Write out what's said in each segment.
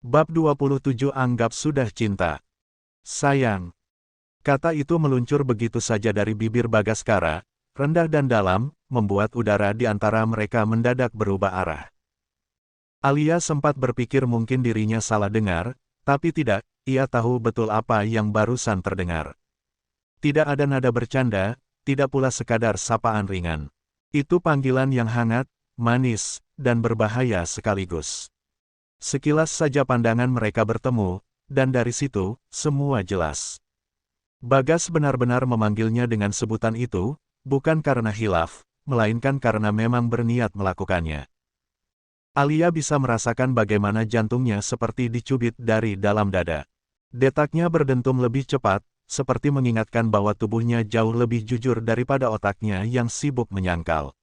Bab 27 anggap sudah cinta. Sayang. Kata itu meluncur begitu saja dari bibir Bagaskara, rendah dan dalam, membuat udara di antara mereka mendadak berubah arah. Alia sempat berpikir mungkin dirinya salah dengar, tapi tidak, ia tahu betul apa yang barusan terdengar. Tidak ada nada bercanda, tidak pula sekadar sapaan ringan. Itu panggilan yang hangat, manis, dan berbahaya sekaligus. Sekilas saja pandangan mereka bertemu, dan dari situ, semua jelas. Bagas benar-benar memanggilnya dengan sebutan itu, bukan karena hilaf, melainkan karena memang berniat melakukannya. Alia bisa merasakan bagaimana jantungnya seperti dicubit dari dalam dada. Detaknya berdentum lebih cepat, seperti mengingatkan bahwa tubuhnya jauh lebih jujur daripada otaknya yang sibuk menyangkal.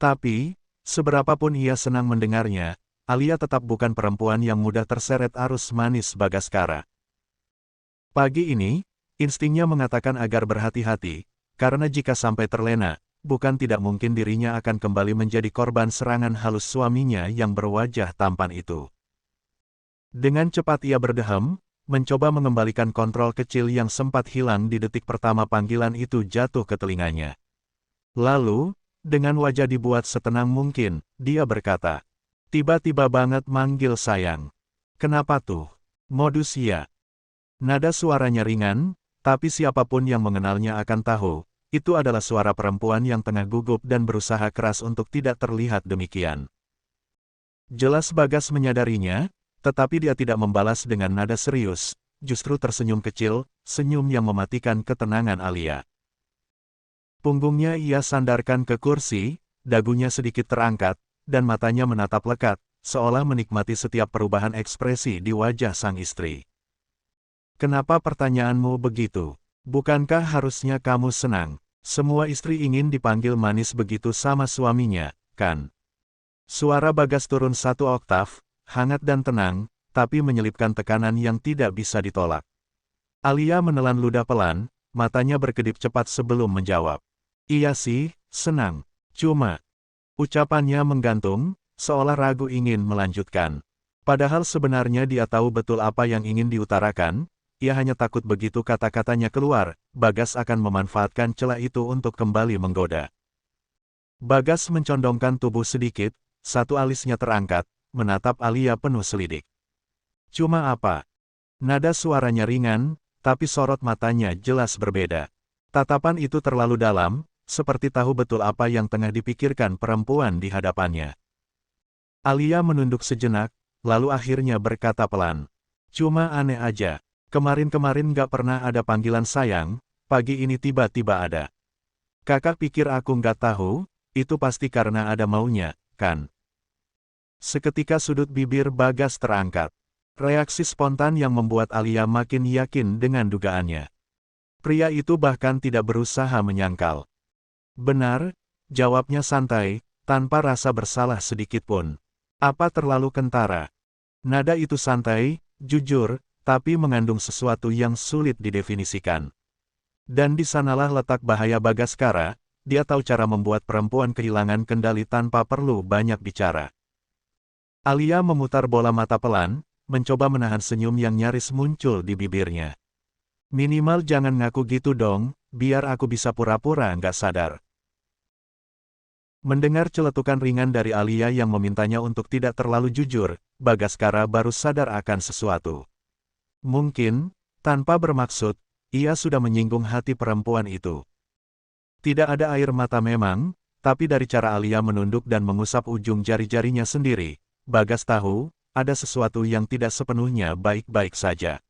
Tapi, seberapapun ia senang mendengarnya, Alia tetap bukan perempuan yang mudah terseret arus manis Bagaskara. Pagi ini, instingnya mengatakan agar berhati-hati, karena jika sampai terlena, bukan tidak mungkin dirinya akan kembali menjadi korban serangan halus suaminya yang berwajah tampan itu. Dengan cepat ia berdeham, mencoba mengembalikan kontrol kecil yang sempat hilang di detik pertama panggilan itu jatuh ke telinganya. Lalu, dengan wajah dibuat setenang mungkin, dia berkata, "Tiba-tiba banget manggil sayang. Kenapa tuh?" Modus ya. Nada suaranya ringan, tapi siapapun yang mengenalnya akan tahu, itu adalah suara perempuan yang tengah gugup dan berusaha keras untuk tidak terlihat demikian. Jelas Bagas menyadarinya, tetapi dia tidak membalas dengan nada serius, justru tersenyum kecil, senyum yang mematikan ketenangan Alia. Punggungnya ia sandarkan ke kursi, dagunya sedikit terangkat, dan matanya menatap lekat, seolah menikmati setiap perubahan ekspresi di wajah sang istri. "Kenapa pertanyaanmu begitu? Bukankah harusnya kamu senang? Semua istri ingin dipanggil manis begitu sama suaminya, kan?" Suara Bagas turun satu oktav, hangat dan tenang, tapi menyelipkan tekanan yang tidak bisa ditolak. Alia menelan ludah pelan, matanya berkedip cepat sebelum menjawab. "Iya sih, senang. Cuma..." Ucapannya menggantung, seolah ragu ingin melanjutkan. Padahal sebenarnya dia tahu betul apa yang ingin diutarakan, ia hanya takut begitu kata-katanya keluar, Bagas akan memanfaatkan celah itu untuk kembali menggoda. Bagas mencondongkan tubuh sedikit, satu alisnya terangkat, menatap Alia penuh selidik. "Cuma apa?" Nada suaranya ringan, tapi sorot matanya jelas berbeda. Tatapan itu terlalu dalam, seperti tahu betul apa yang tengah dipikirkan perempuan di hadapannya. Alia menunduk sejenak, lalu akhirnya berkata pelan. "Cuma aneh aja. Kemarin-kemarin gak pernah ada panggilan sayang, pagi ini tiba-tiba ada. Kakak pikir aku gak tahu, itu pasti karena ada maunya, kan?" Seketika sudut bibir Bagas terangkat. Reaksi spontan yang membuat Alia makin yakin dengan dugaannya. Pria itu bahkan tidak berusaha menyangkal. "Benar," jawabnya santai, tanpa rasa bersalah sedikitpun. "Apa terlalu kentara?" Nada itu santai, jujur, tapi mengandung sesuatu yang sulit didefinisikan. Dan di sanalah letak bahaya Bagaskara, dia tahu cara membuat perempuan kehilangan kendali tanpa perlu banyak bicara. Alia memutar bola mata pelan, mencoba menahan senyum yang nyaris muncul di bibirnya. "Minimal jangan ngaku gitu dong, biar aku bisa pura-pura nggak sadar." Mendengar celetukan ringan dari Alia yang memintanya untuk tidak terlalu jujur, Bagaskara baru sadar akan sesuatu. Mungkin, tanpa bermaksud, ia sudah menyinggung hati perempuan itu. Tidak ada air mata memang, tapi dari cara Alia menunduk dan mengusap ujung jari-jarinya sendiri, Bagas tahu, ada sesuatu yang tidak sepenuhnya baik-baik saja.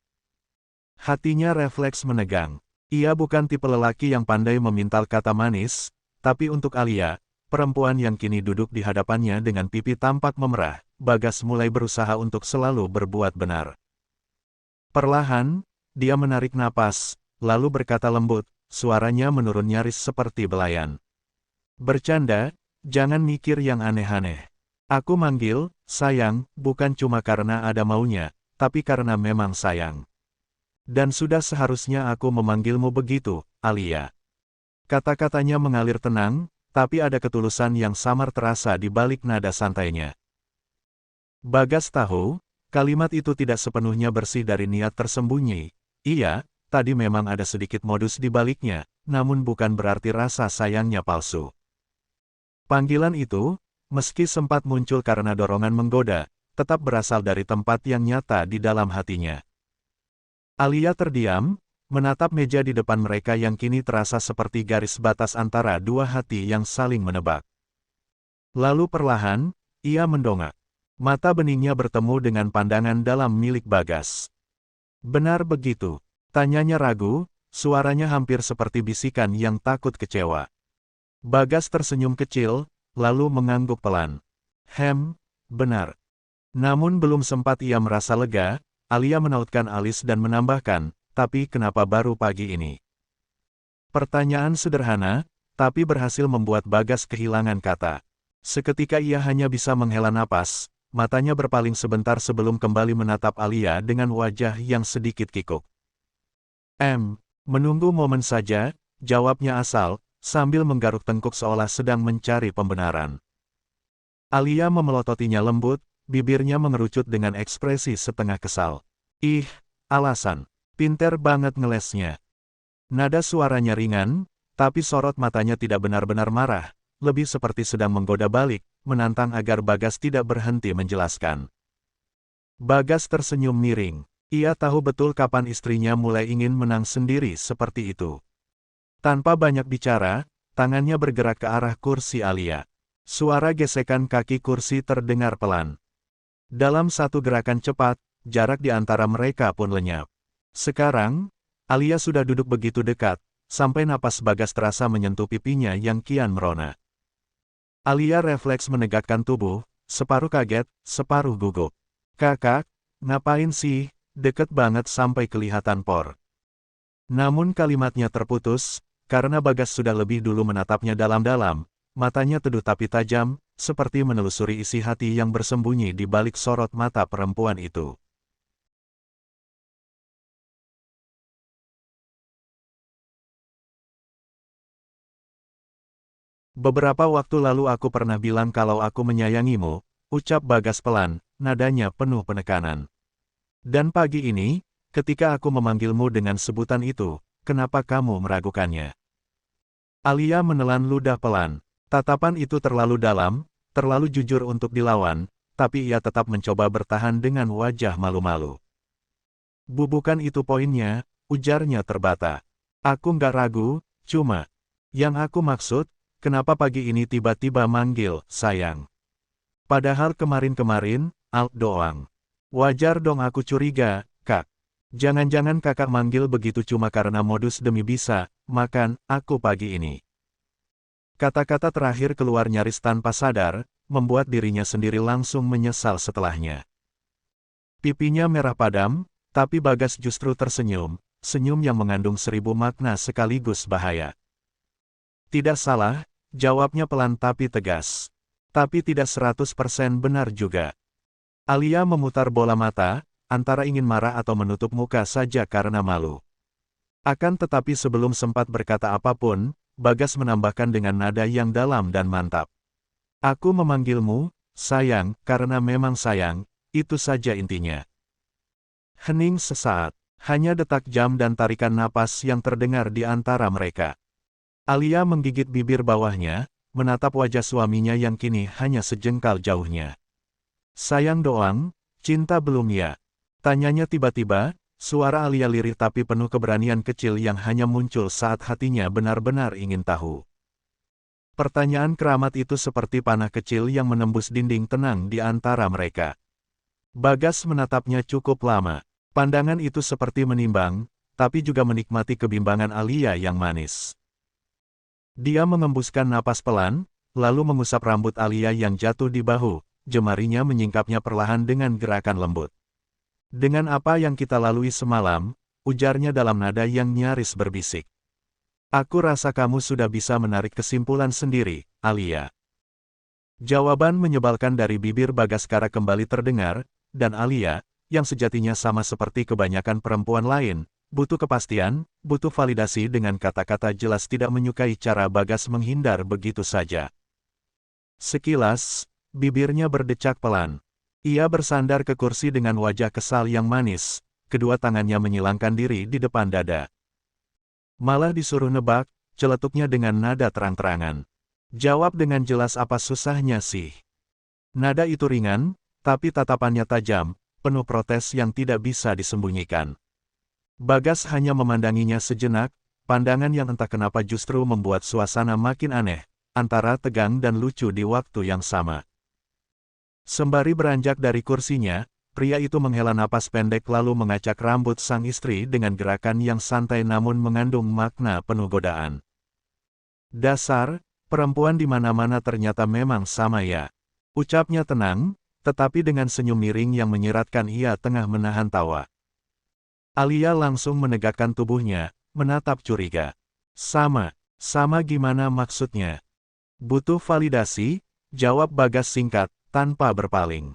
Hatinya refleks menegang. Ia bukan tipe lelaki yang pandai memintal kata manis, tapi untuk Alia, perempuan yang kini duduk di hadapannya dengan pipi tampak memerah, Bagas mulai berusaha untuk selalu berbuat benar. Perlahan, dia menarik napas, lalu berkata lembut, suaranya menurun nyaris seperti belayan. "Bercanda, jangan mikir yang aneh-aneh. Aku manggil, sayang, bukan cuma karena ada maunya, tapi karena memang sayang. Dan sudah seharusnya aku memanggilmu begitu, Alia." Kata-katanya mengalir tenang, tapi ada ketulusan yang samar terasa di balik nada santainya. Bagas tahu, Kalimat itu tidak sepenuhnya bersih dari niat tersembunyi. Iya, tadi memang ada sedikit modus di baliknya, namun bukan berarti rasa sayangnya palsu. Panggilan itu, meski sempat muncul karena dorongan menggoda, tetap berasal dari tempat yang nyata di dalam hatinya. Alia terdiam, menatap meja di depan mereka yang kini terasa seperti garis batas antara dua hati yang saling menebak. Lalu perlahan, ia mendongak. Mata beningnya bertemu dengan pandangan dalam milik Bagas. "Benar begitu?" tanyanya ragu, suaranya hampir seperti bisikan yang takut kecewa. Bagas tersenyum kecil, lalu mengangguk pelan. Benar." Namun belum sempat ia merasa lega, Alia menautkan alis dan menambahkan, "Tapi kenapa baru pagi ini?" Pertanyaan sederhana, tapi berhasil membuat Bagas kehilangan kata. Seketika ia hanya bisa menghela napas, matanya berpaling sebentar sebelum kembali menatap Alia dengan wajah yang sedikit kikuk. Menunggu momen saja," jawabnya asal, sambil menggaruk tengkuk seolah sedang mencari pembenaran. Alia memelototinya lembut, bibirnya mengerucut dengan ekspresi setengah kesal. "Ih, alasan. Pinter banget ngelesnya." Nada suaranya ringan, tapi sorot matanya tidak benar-benar marah, lebih seperti sedang menggoda balik, menantang agar Bagas tidak berhenti menjelaskan. Bagas tersenyum miring. Ia tahu betul kapan istrinya mulai ingin menang sendiri seperti itu. Tanpa banyak bicara, tangannya bergerak ke arah kursi Alia. Suara gesekan kaki kursi terdengar pelan. Dalam satu gerakan cepat, jarak di antara mereka pun lenyap. Sekarang, Alia sudah duduk begitu dekat, sampai napas Bagas terasa menyentuh pipinya yang kian merona. Alia refleks menegakkan tubuh, separuh kaget, separuh gugup. "Kakak, ngapain sih, deket banget sampai kelihatan por." Namun kalimatnya terputus, karena Bagas sudah lebih dulu menatapnya dalam-dalam, matanya teduh tapi tajam, seperti menelusuri isi hati yang bersembunyi di balik sorot mata perempuan itu. "Beberapa waktu lalu aku pernah bilang kalau aku menyayangimu," ucap Bagas pelan, nadanya penuh penekanan. "Dan pagi ini, ketika aku memanggilmu dengan sebutan itu, kenapa kamu meragukannya?" Alia menelan ludah pelan. Tatapan itu terlalu dalam, terlalu jujur untuk dilawan, tapi ia tetap mencoba bertahan dengan wajah malu-malu. "Bukan itu poinnya," ujarnya terbata. "Aku nggak ragu, cuma, yang aku maksud, kenapa pagi ini tiba-tiba manggil, sayang? Padahal kemarin-kemarin, Alt doang. Wajar dong aku curiga, Kak. Jangan-jangan kakak manggil begitu cuma karena modus demi bisa makan aku pagi ini." Kata-kata terakhir keluar nyaris tanpa sadar, membuat dirinya sendiri langsung menyesal setelahnya. Pipinya merah padam, tapi Bagas justru tersenyum, senyum yang mengandung 1000 makna sekaligus bahaya. "Tidak salah," jawabnya pelan tapi tegas. "Tapi tidak 100% benar juga." Alia memutar bola mata, antara ingin marah atau menutup muka saja karena malu. Akan tetapi sebelum sempat berkata apapun, Bagas menambahkan dengan nada yang dalam dan mantap. "Aku memanggilmu, sayang, karena memang sayang, itu saja intinya." Hening sesaat, hanya detak jam dan tarikan napas yang terdengar di antara mereka. Alia menggigit bibir bawahnya, menatap wajah suaminya yang kini hanya sejengkal jauhnya. "Sayang doang, cinta belum ya?" tanyanya tiba-tiba. Suara Alia lirih tapi penuh keberanian kecil yang hanya muncul saat hatinya benar-benar ingin tahu. Pertanyaan keramat itu seperti panah kecil yang menembus dinding tenang di antara mereka. Bagas menatapnya cukup lama. Pandangan itu seperti menimbang, tapi juga menikmati kebimbangan Alia yang manis. Dia mengembuskan napas pelan, lalu mengusap rambut Alia yang jatuh di bahu, jemarinya menyingkapnya perlahan dengan gerakan lembut. "Dengan apa yang kita lalui semalam," ujarnya dalam nada yang nyaris berbisik. "Aku rasa kamu sudah bisa menarik kesimpulan sendiri, Alia." Jawaban menyebalkan dari bibir Bagaskara kembali terdengar, dan Alia, yang sejatinya sama seperti kebanyakan perempuan lain, butuh kepastian, butuh validasi dengan kata-kata jelas tidak menyukai cara Bagas menghindar begitu saja. Sekilas, bibirnya berdecak pelan. Ia bersandar ke kursi dengan wajah kesal yang manis, kedua tangannya menyilangkan diri di depan dada. Malah disuruh nebak, celetuknya dengan nada terang-terangan. Jawab dengan jelas, apa susahnya sih? Nada itu ringan, tapi tatapannya tajam, penuh protes yang tidak bisa disembunyikan. Bagas hanya memandanginya sejenak, pandangan yang entah kenapa justru membuat suasana makin aneh, antara tegang dan lucu di waktu yang sama. Sembari beranjak dari kursinya, pria itu menghela napas pendek lalu mengacak rambut sang istri dengan gerakan yang santai namun mengandung makna penuh godaan. Dasar, perempuan di mana-mana ternyata memang sama ya. Ucapnya tenang, tetapi dengan senyum miring yang menyiratkan ia tengah menahan tawa. Alia langsung menegakkan tubuhnya, menatap curiga. Sama gimana maksudnya? Butuh validasi, jawab Bagas singkat, tanpa berpaling.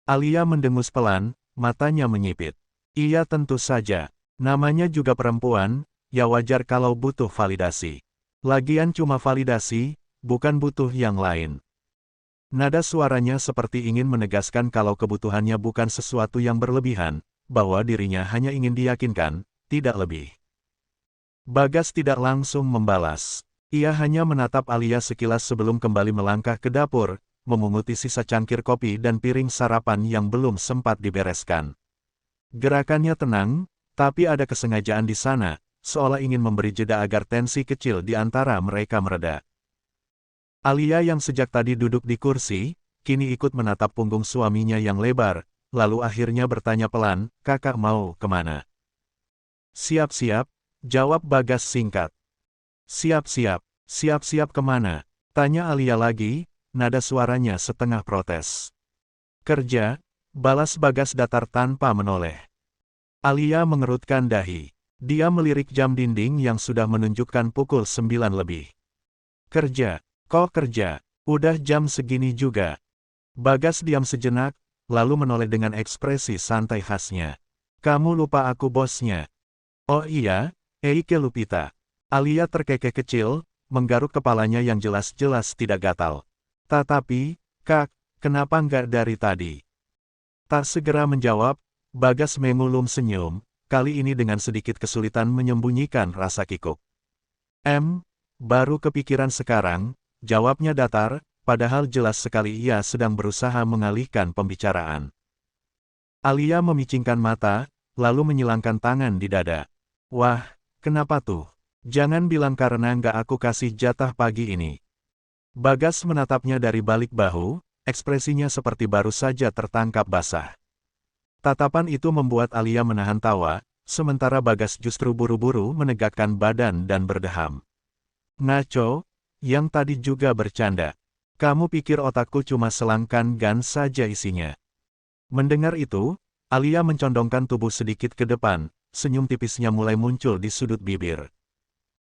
Alia mendengus pelan, matanya menyipit. Iya tentu saja, namanya juga perempuan, ya wajar kalau butuh validasi. Lagian cuma validasi, bukan butuh yang lain. Nada suaranya seperti ingin menegaskan kalau kebutuhannya bukan sesuatu yang berlebihan, bahwa dirinya hanya ingin diyakinkan, tidak lebih. Bagas tidak langsung membalas. Ia hanya menatap Alia sekilas sebelum kembali melangkah ke dapur, memunguti sisa cangkir kopi dan piring sarapan yang belum sempat dibereskan. Gerakannya tenang, tapi ada kesengajaan di sana, seolah ingin memberi jeda agar tensi kecil di antara mereka mereda. Alia yang sejak tadi duduk di kursi, kini ikut menatap punggung suaminya yang lebar, lalu akhirnya bertanya pelan, "Kakak mau kemana?" "Siap-siap," jawab Bagas singkat. Siap-siap kemana?" tanya Alia lagi, nada suaranya setengah protes. "Kerja," balas Bagas datar tanpa menoleh. Alia mengerutkan dahi. Dia melirik jam dinding yang sudah menunjukkan pukul 9 lebih. "Kerja? Kok kerja? Udah jam segini juga." Bagas diam sejenak, lalu menoleh dengan ekspresi santai khasnya. "Kamu lupa aku bosnya." "Oh iya, Eike Lupita." Alia terkekeh kecil, menggaruk kepalanya yang jelas-jelas tidak gatal. "Tetapi, Kak, kenapa nggak dari tadi?" Tak segera menjawab, Bagas mengulum senyum, kali ini dengan sedikit kesulitan menyembunyikan rasa kikuk. Baru kepikiran sekarang," jawabnya datar, padahal jelas sekali ia sedang berusaha mengalihkan pembicaraan. Alia memicingkan mata, lalu menyilangkan tangan di dada. "Wah, kenapa tuh? Jangan bilang karena nggak aku kasih jatah pagi ini." Bagas menatapnya dari balik bahu, ekspresinya seperti baru saja tertangkap basah. Tatapan itu membuat Alia menahan tawa, sementara Bagas justru buru-buru menegakkan badan dan berdeham. "Ngaco, yang tadi juga bercanda. Kamu pikir otakku cuma selangkan gan saja isinya?" Mendengar itu, Alia mencondongkan tubuh sedikit ke depan, senyum tipisnya mulai muncul di sudut bibir.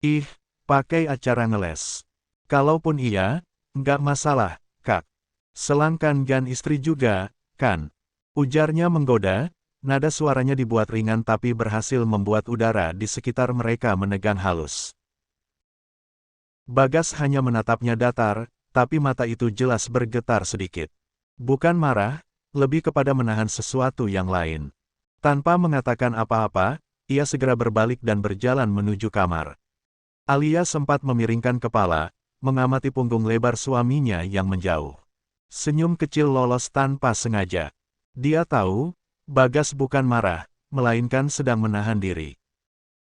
"Ih, pakai acara ngeles. Kalaupun iya, nggak masalah, Kak. Selangkan gan istri juga, kan?" Ujarnya menggoda, nada suaranya dibuat ringan tapi berhasil membuat udara di sekitar mereka menegang halus. Bagas hanya menatapnya datar, tapi mata itu jelas bergetar sedikit. Bukan marah, lebih kepada menahan sesuatu yang lain. Tanpa mengatakan apa-apa, ia segera berbalik dan berjalan menuju kamar. Alia sempat memiringkan kepala, mengamati punggung lebar suaminya yang menjauh. Senyum kecil lolos tanpa sengaja. Dia tahu, Bagas bukan marah, melainkan sedang menahan diri.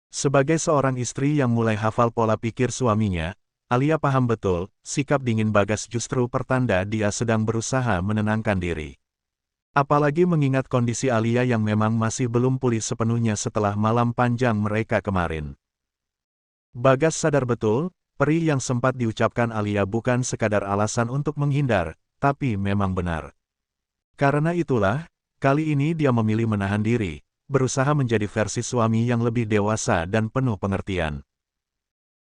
Sebagai seorang istri yang mulai hafal pola pikir suaminya, Alia paham betul, sikap dingin Bagas justru pertanda dia sedang berusaha menenangkan diri. Apalagi mengingat kondisi Alia yang memang masih belum pulih sepenuhnya setelah malam panjang mereka kemarin. Bagas sadar betul, perih yang sempat diucapkan Alia bukan sekadar alasan untuk menghindar, tapi memang benar. Karena itulah, kali ini dia memilih menahan diri, berusaha menjadi versi suami yang lebih dewasa dan penuh pengertian.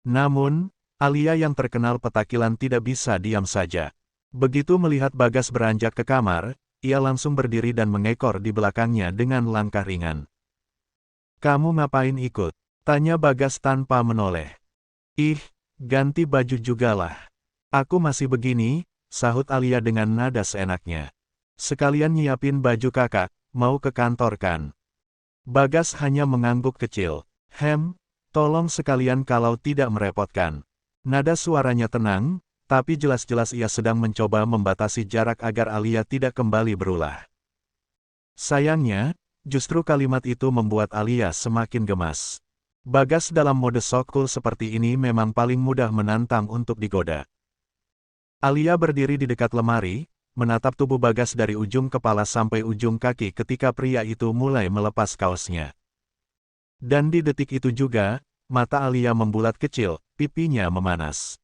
Namun, Alia yang terkenal petakilan tidak bisa diam saja. Begitu melihat Bagas beranjak ke kamar, ia langsung berdiri dan mengekor di belakangnya dengan langkah ringan. "Kamu ngapain ikut?" tanya Bagas tanpa menoleh. "Ih, ganti baju jugalah. Aku masih begini," sahut Alia dengan nada seenaknya. Sekalian nyiapin baju kakak, mau ke kantor kan? Bagas hanya mengangguk kecil. Tolong sekalian kalau tidak merepotkan. Nada suaranya tenang, tapi jelas-jelas ia sedang mencoba membatasi jarak agar Alia tidak kembali berulah. Sayangnya, justru kalimat itu membuat Alia semakin gemas. Bagas dalam mode sok cool seperti ini memang paling mudah menantang untuk digoda. Alia berdiri di dekat lemari, menatap tubuh Bagas dari ujung kepala sampai ujung kaki ketika pria itu mulai melepas kaosnya. Dan di detik itu juga, mata Alia membulat kecil, pipinya memanas.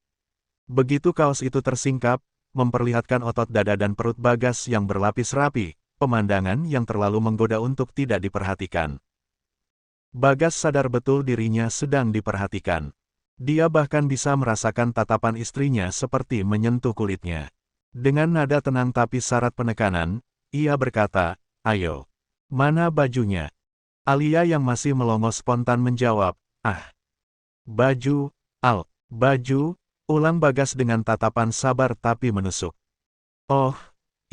Begitu kaos itu tersingkap, memperlihatkan otot dada dan perut Bagas yang berlapis rapi, pemandangan yang terlalu menggoda untuk tidak diperhatikan. Bagas sadar betul dirinya sedang diperhatikan. Dia bahkan bisa merasakan tatapan istrinya seperti menyentuh kulitnya. Dengan nada tenang tapi syarat penekanan, ia berkata, "Ayo. Mana bajunya?" Alia yang masih melongo spontan menjawab, baju, baju," ulang Bagas dengan tatapan sabar tapi menusuk. "Oh,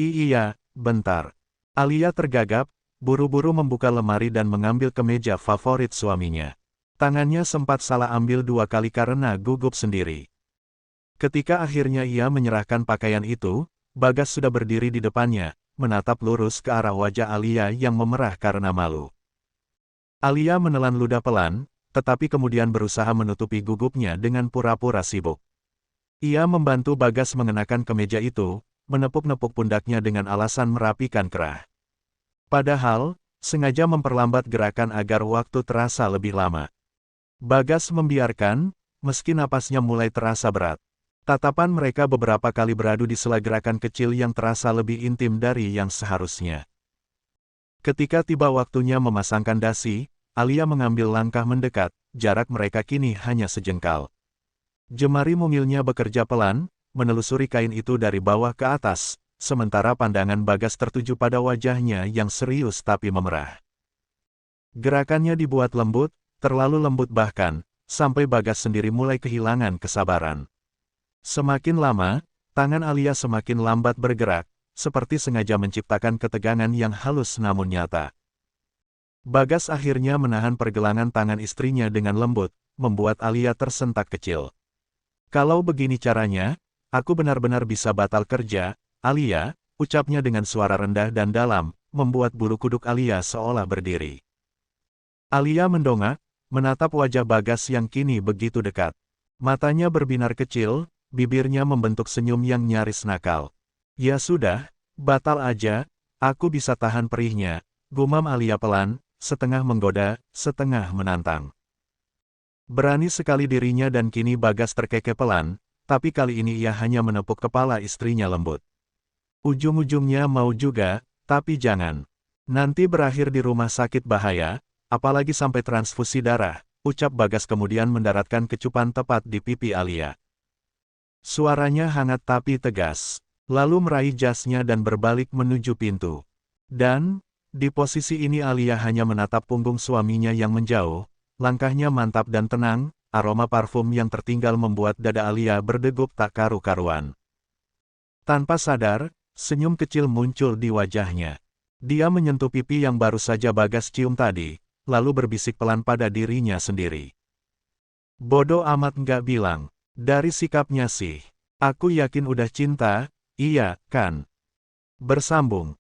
iya, bentar." Alia tergagap, buru-buru membuka lemari dan mengambil kemeja favorit suaminya. Tangannya sempat salah ambil 2 kali karena gugup sendiri. Ketika akhirnya ia menyerahkan pakaian itu, Bagas sudah berdiri di depannya, menatap lurus ke arah wajah Alia yang memerah karena malu. Alia menelan ludah pelan, tetapi kemudian berusaha menutupi gugupnya dengan pura-pura sibuk. Ia membantu Bagas mengenakan kemeja itu, menepuk-nepuk pundaknya dengan alasan merapikan kerah. Padahal, sengaja memperlambat gerakan agar waktu terasa lebih lama. Bagas membiarkan, meski napasnya mulai terasa berat. Tatapan mereka beberapa kali beradu di sela gerakan kecil yang terasa lebih intim dari yang seharusnya. Ketika tiba waktunya memasangkan dasi, Alia mengambil langkah mendekat, jarak mereka kini hanya sejengkal. Jemari mungilnya bekerja pelan, menelusuri kain itu dari bawah ke atas, sementara pandangan Bagas tertuju pada wajahnya yang serius tapi memerah. Gerakannya dibuat lembut, terlalu lembut bahkan, sampai Bagas sendiri mulai kehilangan kesabaran. Semakin lama, tangan Alia semakin lambat bergerak, seperti sengaja menciptakan ketegangan yang halus namun nyata. Bagas akhirnya menahan pergelangan tangan istrinya dengan lembut, membuat Alia tersentak kecil. "Kalau begini caranya, aku benar-benar bisa batal kerja, Alia," ucapnya dengan suara rendah dan dalam, membuat bulu kuduk Alia seolah berdiri. Alia mendongak, menatap wajah Bagas yang kini begitu dekat. Matanya berbinar kecil, bibirnya membentuk senyum yang nyaris nakal. "Ya sudah, batal aja, aku bisa tahan perihnya," gumam Alia pelan, setengah menggoda, setengah menantang. Berani sekali dirinya dan kini Bagas terkekeh pelan, tapi kali ini ia hanya menepuk kepala istrinya lembut. "Ujung-ujungnya mau juga, tapi jangan. Nanti berakhir di rumah sakit bahaya, apalagi sampai transfusi darah," ucap Bagas kemudian mendaratkan kecupan tepat di pipi Alia. Suaranya hangat tapi tegas, lalu meraih jasnya dan berbalik menuju pintu. Dan, di posisi ini Alia hanya menatap punggung suaminya yang menjauh, langkahnya mantap dan tenang, aroma parfum yang tertinggal membuat dada Alia berdegup tak karu-karuan. Tanpa sadar, senyum kecil muncul di wajahnya. Dia menyentuh pipi yang baru saja Bagas cium tadi, lalu berbisik pelan pada dirinya sendiri. "Bodoh amat nggak bilang. Dari sikapnya sih, aku yakin udah cinta, iya, kan?" Bersambung.